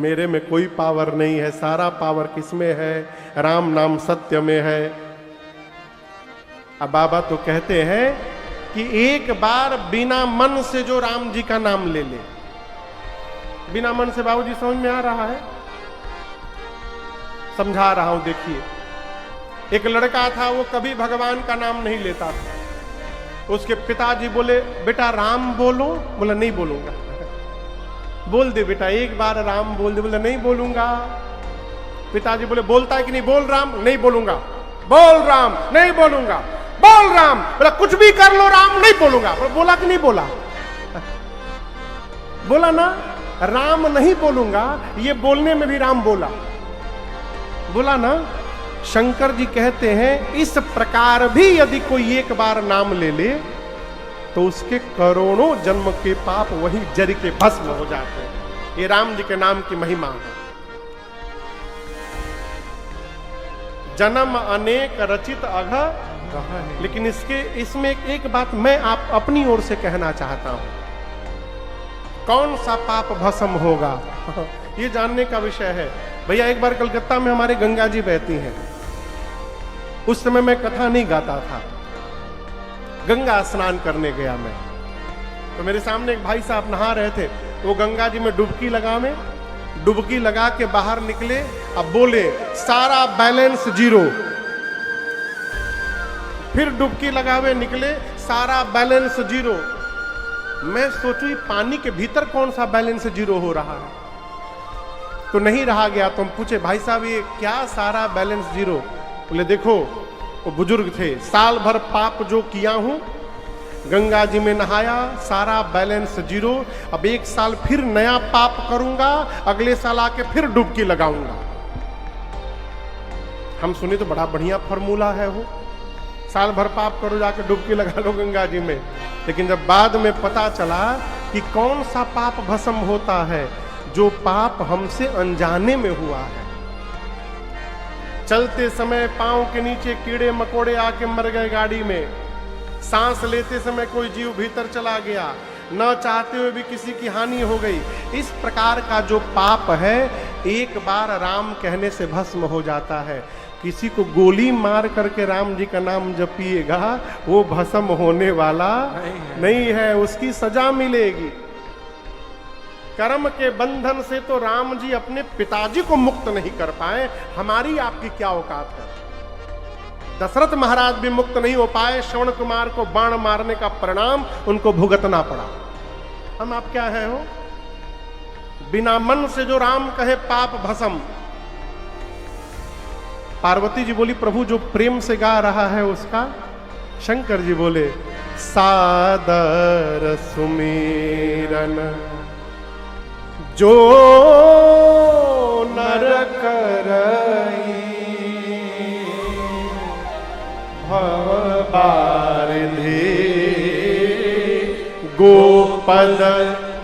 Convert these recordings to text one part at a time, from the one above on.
मेरे में कोई पावर नहीं है, सारा पावर किसमें है? राम नाम सत्य में है। अब बाबा तो कहते हैं कि एक बार बिना मन से जो राम जी का नाम ले ले। बिना मन से बाबूजी समझ में आ रहा है? समझा रहा हूं, देखिए। एक लड़का था, वो कभी भगवान का नाम नहीं लेता था। उसके पिताजी बोले, बेटा राम बोलो। बोला नहीं बोलूंगा। बोल दे बेटा, एक बार राम बोल दे। बोला नहीं बोलूंगा। पिताजी बोले, बोलता है कि नहीं? बोल राम। नहीं बोलूंगा। बोल राम। नहीं बोलूंगा। बोल राम। बोला कुछ भी कर लो राम, नहीं बोलूंगा। बोला कि नहीं बोला? बोला ना, राम नहीं बोलूंगा। ये बोलने में भी राम बोला। बोला ना। शंकर जी कहते हैं इस प्रकार भी यदि कोई एक बार नाम ले ले तो उसके करोड़ों जन्म के पाप वही जड़ के भस्म हो जाते हैं। ये राम जी के नाम की महिमा है। जन्म अनेक रचित अघ, लेकिन इसमें एक बात मैं आप अपनी ओर से कहना चाहता हूं। कौन सा पाप भस्म होगा ये जानने का विषय है। भैया एक बार कलकत्ता में हमारे गंगा जी बहती हैं। उस समय मैं कथा नहीं गाता था, गंगा स्नान करने गया मैं। तो मेरे सामने एक भाई साहब नहा रहे थे, वो गंगा जी में डुबकी लगावे, डुबकी लगा के बाहर निकले। अब बोले सारा बैलेंस जीरो। फिर डुबकी लगावे निकले, सारा बैलेंस जीरो। मैं सोचू पानी के भीतर कौन सा बैलेंस जीरो हो रहा है, तो नहीं रहा गया। तो हम पूछे भाई साहब ये क्या सारा बैलेंस जीरो? बोले देखो, वो बुजुर्ग थे, साल भर पाप जो किया हूं, गंगा जी में नहाया, सारा बैलेंस जीरो। अब एक साल फिर नया पाप करूंगा, अगले साल आके फिर डुबकी लगाऊंगा। हम सुने तो बड़ा बढ़िया फॉर्मूला है वो, साल भर पाप करो जाके डुबकी लगा लो गंगा जी में। लेकिन जब बाद में पता चला कि कौन सा पाप भस्म होता है, जो पाप हमसे अनजाने में हुआ है। चलते समय पांव के नीचे कीड़े मकोड़े आके मर गए गाड़ी में, सांस लेते समय कोई जीव भीतर चला गया, न चाहते हुए भी किसी की हानि हो गई। इस प्रकार का जो पाप है एक बार राम कहने से भस्म हो जाता है। किसी को गोली मार करके राम जी का नाम जपिएगा, वो भस्म होने वाला नहीं है, उसकी सजा मिलेगी। कर्म के बंधन से तो राम जी अपने पिताजी को मुक्त नहीं कर पाए, हमारी आपकी क्या औकात है। दशरथ महाराज भी मुक्त नहीं हो पाए, श्रवण कुमार को बाण मारने का परिणाम उनको भुगतना पड़ा। हम आप क्या है हो? बिना मन से जो राम कहे पाप भस्म। पार्वती जी बोली प्रभु जो प्रेम से गा रहा है उसका। शंकर जी बोले सादर सुमिरन जो नर करई भव बारिधि गोपद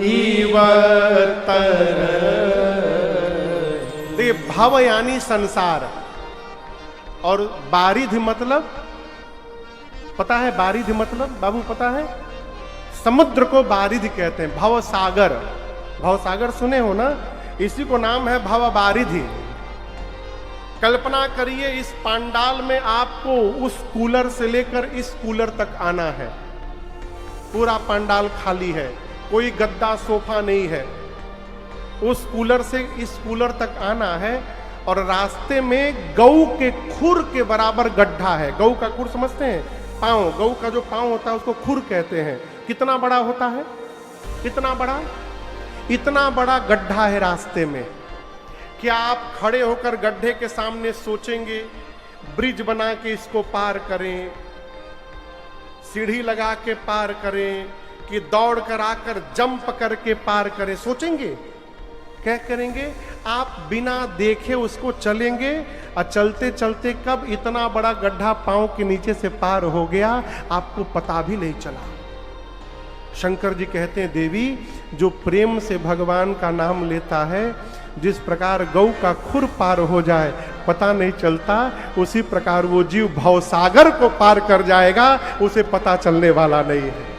इवतर। देखिए भव यानी संसार, और बारिधि मतलब पता है? बारिधि मतलब बाबू पता है? समुद्र को बारिधि कहते हैं, भव सागर। भव सागर सुने हो ना, इसी को नाम है भव बारिधि। कल्पना करिए इस पांडाल में आपको उस कूलर से लेकर इस कूलर तक आना है, पूरा पांडाल खाली है, कोई गद्दा सोफा नहीं है। उस कूलर से इस कूलर तक आना है, और रास्ते में गऊ के खुर के बराबर गड्ढा है। गऊ का खुर समझते हैं? पांव, गऊ का जो पांव होता है उसको खुर कहते हैं। कितना बड़ा होता है? कितना बड़ा? इतना बड़ा गड्ढा है रास्ते में। क्या आप खड़े होकर गड्ढे के सामने सोचेंगे ब्रिज बना के इसको पार करें, सीढ़ी लगा के पार करें, कि दौड़ कर आकर जंप करके पार करें? सोचेंगे? क्या करेंगे? आप बिना देखे उसको चलेंगे, और चलते चलते कब इतना बड़ा गड्ढा पांव के नीचे से पार हो गया आपको पता भी नहीं चला। शंकर जी कहते हैं देवी जो प्रेम से भगवान का नाम लेता है, जिस प्रकार गौ का खुर पार हो जाए पता नहीं चलता, उसी प्रकार वो जीव भवसागर को पार कर जाएगा, उसे पता चलने वाला नहीं है।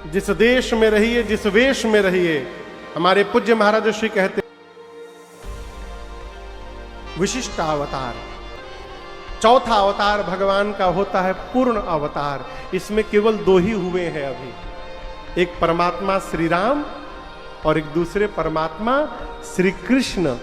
जिस देश में रहिए, जिस वेश में रहिए, हमारे पूज्य महाराज श्री कहते विशिष्ट अवतार। चौथा अवतार भगवान का होता है पूर्ण अवतार। इसमें केवल 2 ही हुए हैं अभी, एक परमात्मा श्री राम और एक दूसरे परमात्मा श्री कृष्ण।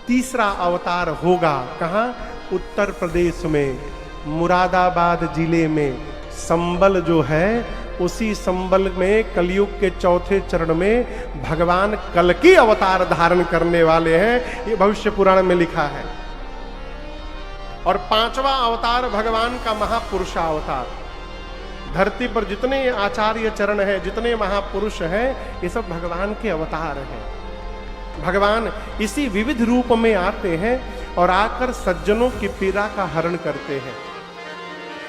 तीसरा अवतार होगा कहां? उत्तर प्रदेश में, मुरादाबाद जिले में। संबल जो है, उसी संबल में कलयुग के चौथे चरण में भगवान कल्कि अवतार धारण करने वाले हैं। ये भविष्य पुराण में लिखा है। और 5वां अवतार भगवान का महापुरुषा अवतार। धरती पर जितने आचार्य चरण हैं, जितने महापुरुष हैं, ये सब भगवान के अवतार हैं। भगवान इसी विविध रूप में आते हैं और आकर सज्जनों की पीड़ा का हरण करते हैं।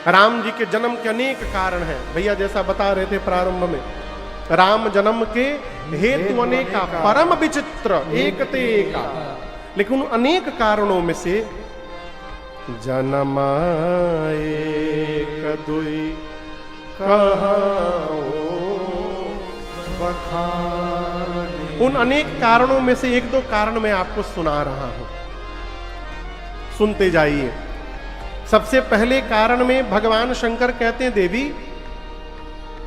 राम जी के जन्म के अनेक कारण हैं। भैया जैसा बता रहे थे प्रारंभ में, राम जन्म के हेतु अनेका, परम विचित्र एक ते एका। लेकिन उन अनेक कारणों में से जन्माए कदुई कहाओ बखाने। उन अनेक कारणों में से 1-2 कारण मैं आपको सुना रहा हूं, सुनते जाइए। सबसे पहले कारण में भगवान शंकर कहते हैं, देवी,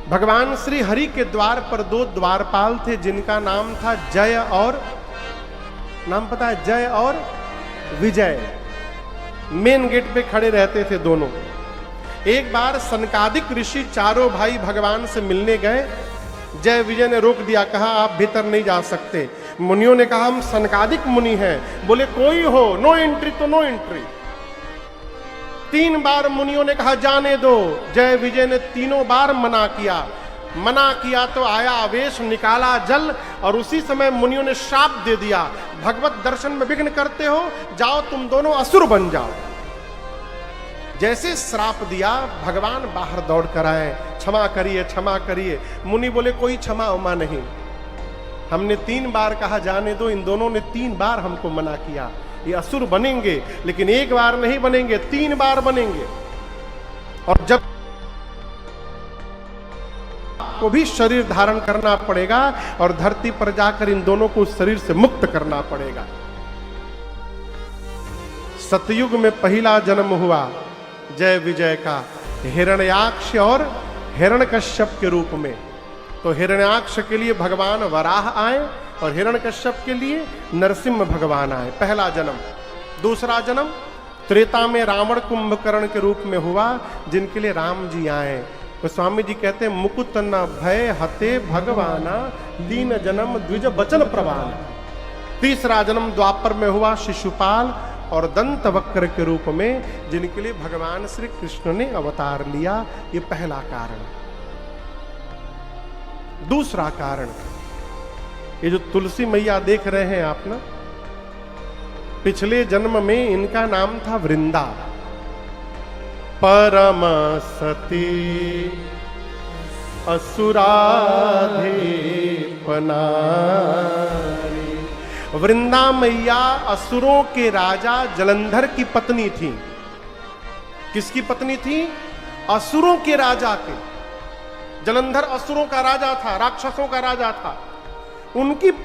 भगवान श्री हरि के द्वार पर 2 द्वारपाल थे जिनका नाम था जय और, नाम पता है, जय और विजय। मेन गेट पे खड़े रहते थे दोनों। एक बार सनकादिक ऋषि चारों भाई भगवान से मिलने गए। जय विजय ने रोक दिया, कहा आप भीतर नहीं जा सकते। मुनियों ने कहा हम सनकादिक मुनि हैं। बोले कोई हो, नो एंट्री तो नो एंट्री। 3 बार मुनियों ने कहा जाने दो। जय विजय ने 3 बार मना किया तो आया आवेश, निकाला जल, और उसी समय मुनियों ने शाप दे दिया, भगवत दर्शन में विघ्न करते हो, जाओ तुम दोनों असुर बन जाओ। जैसे श्राप दिया, भगवान बाहर दौड़ कर आए, क्षमा करिए क्षमा करिए। मुनि बोले कोई क्षमा उमा नहीं, हमने 3 बार कहा जाने दो, इन दोनों ने 3 बार हमको मना किया। ये असुर बनेंगे, लेकिन 1 बार नहीं बनेंगे, 3 बार बनेंगे। और जब को भी शरीर धारण करना पड़ेगा और धरती पर जाकर इन दोनों को उस शरीर से मुक्त करना पड़ेगा। सतयुग में पहला जन्म हुआ जय विजय का, हिरण्याक्ष और हिरण्यकश्यप के रूप में। तो हिरण्याक्ष के लिए भगवान वराह आए और हिरण्यकश्यप के लिए नरसिंह भगवान आए, पहला जन्म। दूसरा जन्म त्रेता में रावण कुंभकर्ण के रूप में हुआ, जिनके लिए राम जी आए। तो स्वामी जी कहते हैं मुकुत न भय हते भगवाना, दीन जन्म द्विज बचन प्रवान। तीसरा जन्म द्वापर में हुआ शिशुपाल और दंत वक्र के रूप में, जिनके लिए भगवान श्री कृष्ण ने अवतार लिया। ये पहला कारण। दूसरा कारण, ये जो तुलसी मैया देख रहे हैं आप ना, पिछले जन्म में इनका नाम था वृंदा। परम सती असुराधिपनारी। वृंदा मैया असुरों के राजा जलंधर की पत्नी थी। किसकी पत्नी थी? असुरों के राजा के। जलंधर असुरों का राजा था, राक्षसों का राजा था।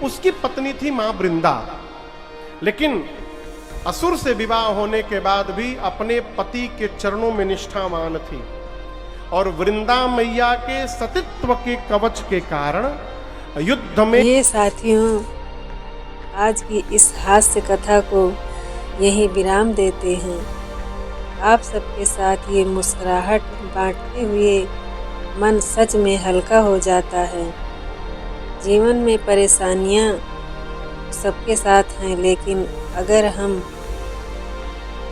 उसकी पत्नी थी मां वृंदा। लेकिन असुर से विवाह होने के बाद भी अपने पति के चरणों में निष्ठावान थी, और वृंदा मैया के सतीत्व के कवच के कारण युद्ध में। ये साथियों, आज की इस हास्य कथा को यहीं विराम देते हैं। आप सबके साथ ये मुस्कुराहट बांटते हुए मन सच में हल्का हो जाता है। जीवन में परेशानियां सबके साथ हैं, लेकिन अगर हम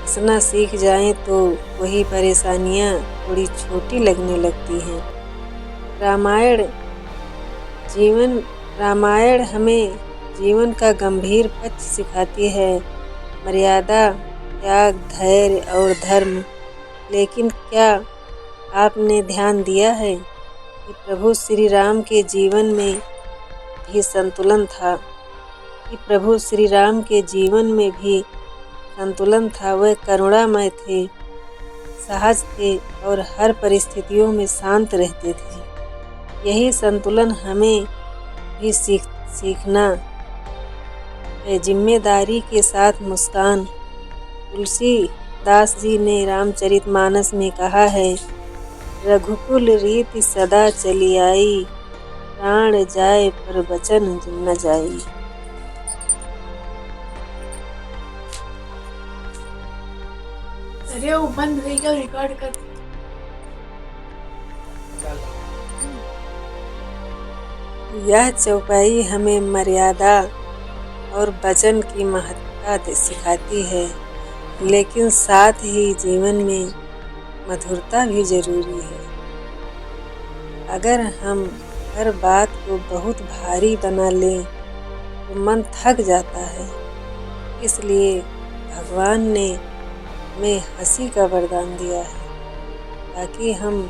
हंसना सीख जाएं तो वही परेशानियां थोड़ी छोटी लगने लगती हैं। रामायण हमें जीवन का गंभीर पक्ष सिखाती है, मर्यादा, त्याग, धैर्य और धर्म। लेकिन क्या आपने ध्यान दिया है कि प्रभु श्री राम के जीवन में भी संतुलन था? प्रभु श्री राम के जीवन में भी संतुलन था। वह करुणामय थे, सहज थे और हर परिस्थितियों में शांत रहते थे। यही संतुलन हमें भी सीखना है। जिम्मेदारी के साथ मुस्कान। तुलसीदास जी ने रामचरितमानस में कहा है, रघुकुल रीति सदा चली आई, प्राण जाए पर बचन न जाई। अरे वो बंद हो गया, रिकॉर्ड कर। यह चौपाई हमें मर्यादा और वचन की महत्ता सिखाती है, लेकिन साथ ही जीवन में मधुरता भी जरूरी है। अगर हम हर बात को बहुत भारी बना लें तो मन थक जाता है। इसलिए भगवान ने हमें हंसी का वरदान दिया है, ताकि हम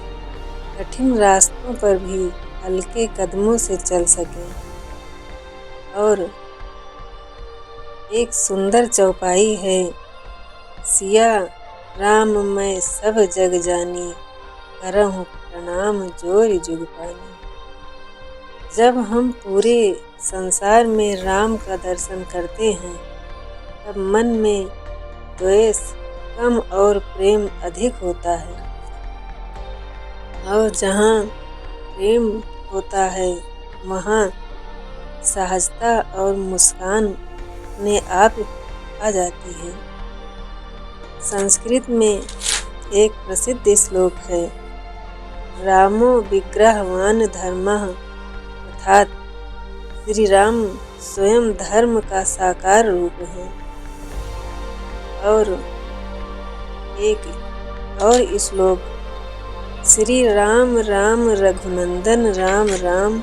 कठिन रास्तों पर भी हल्के कदमों से चल सकें। और एक सुंदर चौपाई है, सिया राम मैं सब जग जानी, करहूँ प्रणाम जोरि जुग पानी। जब हम पूरे संसार में राम का दर्शन करते हैं, तब मन में द्वेष कम और प्रेम अधिक होता है। और जहाँ प्रेम होता है, वहाँ सहजता और मुस्कान अपने आप आ जाती है। संस्कृत में एक प्रसिद्ध श्लोक है, रामो विग्रहवान धर्मः, अर्थात श्री राम स्वयं धर्म का साकार रूप है। और एक और श्लोक, श्री राम राम रघुनंदन राम राम,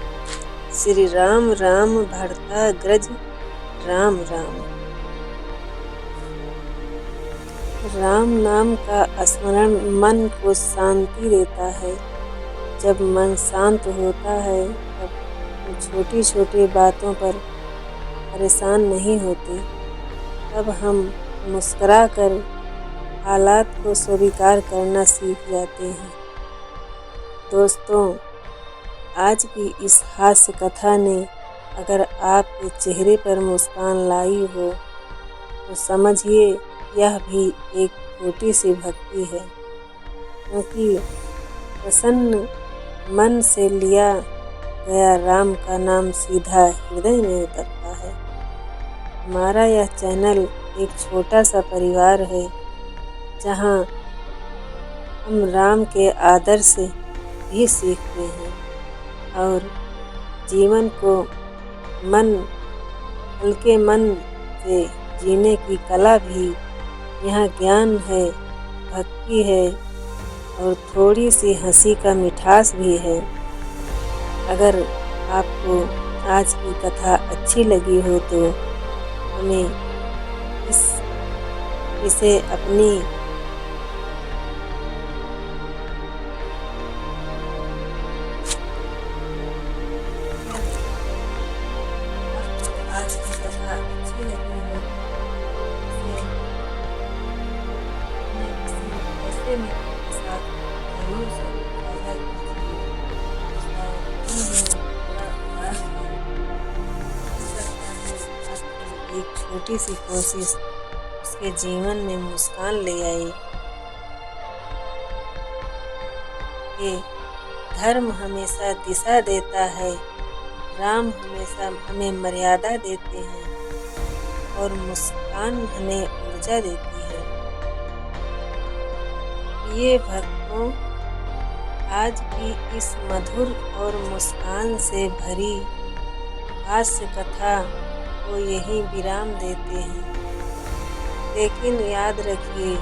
श्री राम राम भरता ग्रज राम राम। राम नाम का स्मरण मन को शांति देता है। जब मन शांत होता है, तब हम छोटी छोटी बातों पर परेशान नहीं होते। तब हम मुस्कुराकर हालात को स्वीकार करना सीख जाते हैं। दोस्तों, आज की इस हास्य कथा ने अगर आपके चेहरे पर मुस्कान लाई हो, तो समझिए यह भी एक छोटी सी भक्ति है, क्योंकि प्रसन्न मन से लिया गया राम का नाम सीधा हृदय में उतरता है। हमारा यह चैनल एक छोटा सा परिवार है, जहाँ हम राम के आदर्श भी सीखते हैं और जीवन को हल्के मन से जीने की कला भी यहाँ ज्ञान है, भक्ति है और थोड़ी सी हंसी का मिठास भी है। अगर आपको आज की कथा अच्छी लगी हो तो हमें इसे अपनी आज की कथा अच्छी लगी हो ऐसे में के साथ जरूर साझा कीजिए। एक छोटी सी कोशिश उसके जीवन में मुस्कान ले आई। ये धर्म हमेशा दिशा देता है, राम हमेशा हमें मर्यादा देते हैं और मुस्कान हमें ऊर्जा देती है। ये भक्तों, आज की इस मधुर और मुस्कान से भरी हास्य कथा को यही विराम देते हैं। लेकिन याद रखिए,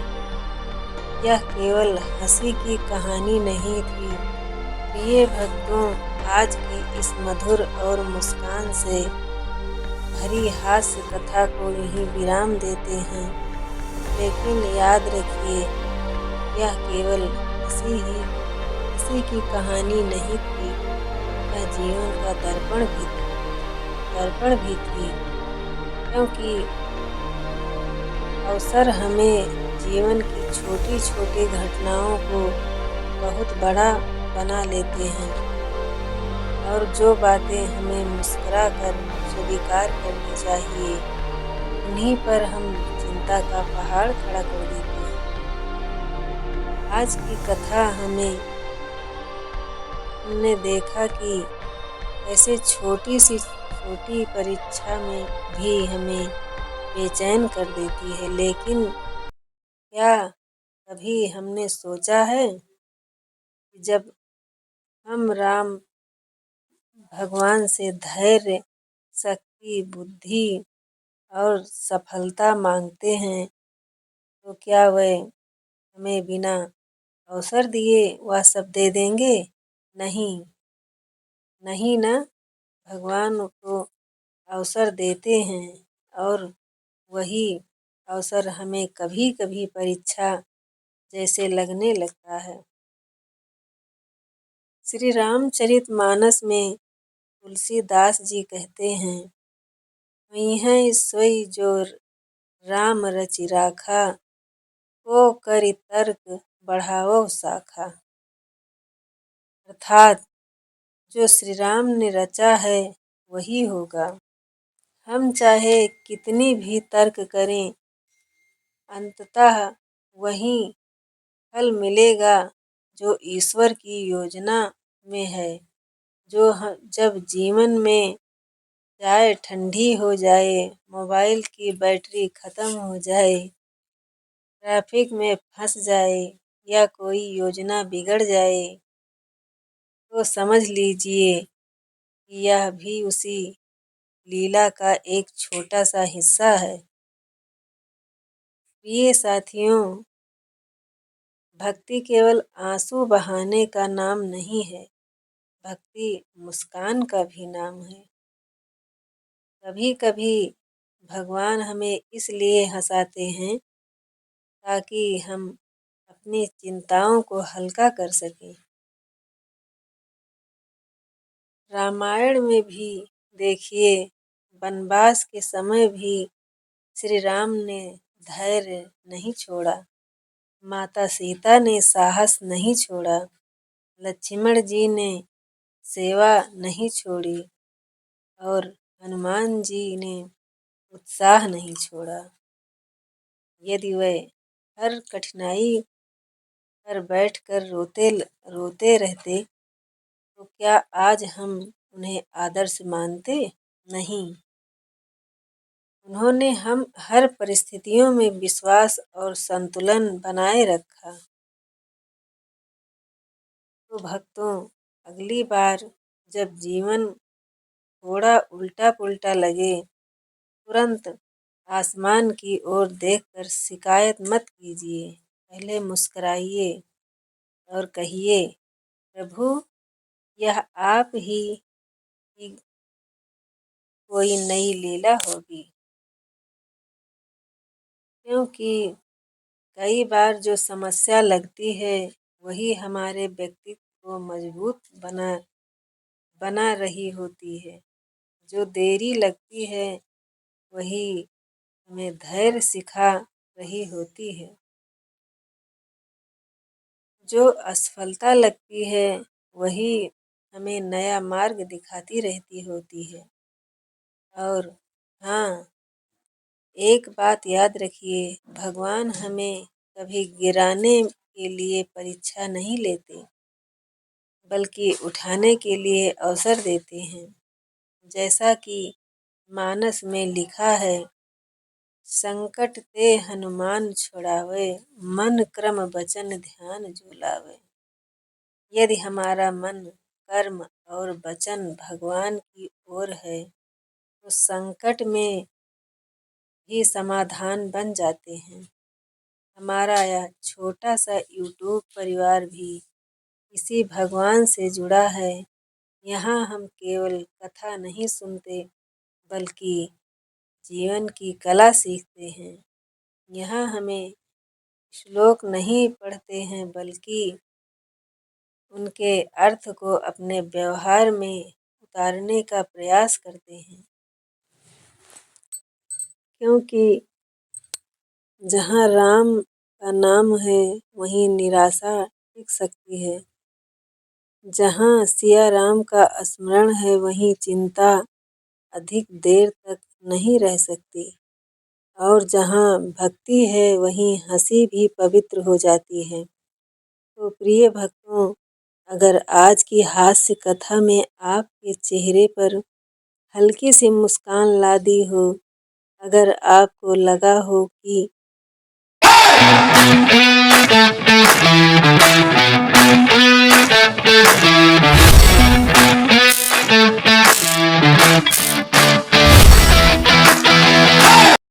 यह केवल हंसी की कहानी नहीं थी। प्रिय भक्तों, आज की इस मधुर और मुस्कान से भरी हास्य कथा को यही विराम देते हैं। लेकिन याद रखिए, यह केवल हंसी की कहानी नहीं थी, यह जीवन का दर्पण भी थी। क्योंकि अवसर हमें जीवन की छोटी छोटी घटनाओं को बहुत बड़ा बना लेते हैं। और जो बातें हमें मुस्कुरा कर स्वीकार करनी चाहिए, उन्हीं पर हम चिंता का पहाड़ खड़ा कर देते हैं। आज की कथा हमने देखा कि ऐसे छोटी परीक्षा में भी हमें बेचैन कर देती है, लेकिन क्या कभी हमने सोचा है कि जब हम राम भगवान से धैर्य, शक्ति, बुद्धि और सफलता मांगते हैं, तो क्या वह हमें बिना अवसर दिए वह सब दे देंगे? नहीं, नहीं ना। भगवान को अवसर देते हैं और वही अवसर हमें कभी कभी परीक्षा जैसे लगने लगता है। श्री रामचरितमानस में तुलसीदास जी कहते हैं, "वही सोई जो राम रचि राखा, को करि तर्क बढ़ावो शाखा।" अर्थात जो श्री राम ने रचा है वही होगा। हम चाहे कितनी भी तर्क करें, अंततः वही फल मिलेगा जो ईश्वर की योजना में है। जब जीवन में चाय ठंडी हो जाए, मोबाइल की बैटरी खत्म हो जाए, ट्रैफिक में फंस जाए या कोई योजना बिगड़ जाए, तो समझ लीजिए कि यह भी उसी लीला का एक छोटा सा हिस्सा है। प्रिय साथियों, भक्ति केवल आंसू बहाने का नाम नहीं है, भक्ति मुस्कान का भी नाम है। कभी कभी भगवान हमें इसलिए हंसाते हैं ताकि हम अपनी चिंताओं को हल्का कर सकें। रामायण में भी देखिए, वनवास के समय भी श्री राम ने धैर्य नहीं छोड़ा, माता सीता ने साहस नहीं छोड़ा, लक्ष्मण जी ने सेवा नहीं छोड़ी और हनुमान जी ने उत्साह नहीं छोड़ा। यदि वे हर कठिनाई पर बैठकर रोते रहते, तो क्या आज हम उन्हें आदर्श मानते? नहीं। उन्होंने हम हर परिस्थितियों में विश्वास और संतुलन बनाए रखा। तो भक्तों, अगली बार जब जीवन थोड़ा उल्टा पुल्टा लगे, तुरंत आसमान की ओर देखकर शिकायत मत कीजिए। पहले मुस्कुराइए और कहिए, प्रभु, यह आप ही की कोई नई लीला होगी। क्योंकि कई बार जो समस्या लगती है वही हमारे व्यक्तित्व को मजबूत बना रही होती है। जो देरी लगती है वही हमें धैर्य सिखा रही होती है। जो असफलता लगती है वही हमें नया मार्ग दिखाती रहती होती है। और हाँ, एक बात याद रखिए, भगवान हमें कभी गिराने के लिए परीक्षा नहीं लेते, बल्कि उठाने के लिए अवसर देते हैं। जैसा कि मानस में लिखा है, संकट ते हनुमान छुड़ावे, मन क्रम वचन ध्यान जो लावे। यदि हमारा मन, कर्म और वचन भगवान की ओर है, तो संकट में भी समाधान बन जाते हैं। हमारा यह छोटा सा यूट्यूब परिवार भी इसी भगवान से जुड़ा है। यहाँ हम केवल कथा नहीं सुनते, बल्कि जीवन की कला सीखते हैं। यहाँ हमें श्लोक नहीं पढ़ते हैं, बल्कि उनके अर्थ को अपने व्यवहार में उतारने का प्रयास करते हैं। क्योंकि जहाँ राम का नाम है, वहीं निराशा टिक सकती है। जहाँ सिया राम का स्मरण है वहीं चिंता अधिक देर तक नहीं रह सकती और जहाँ भक्ति है वहीं हंसी भी पवित्र हो जाती है। तो प्रिय भक्तों, अगर आज की हास्य कथा में आपके चेहरे पर हल्की सी मुस्कान ला दी हो, अगर आपको लगा हो कि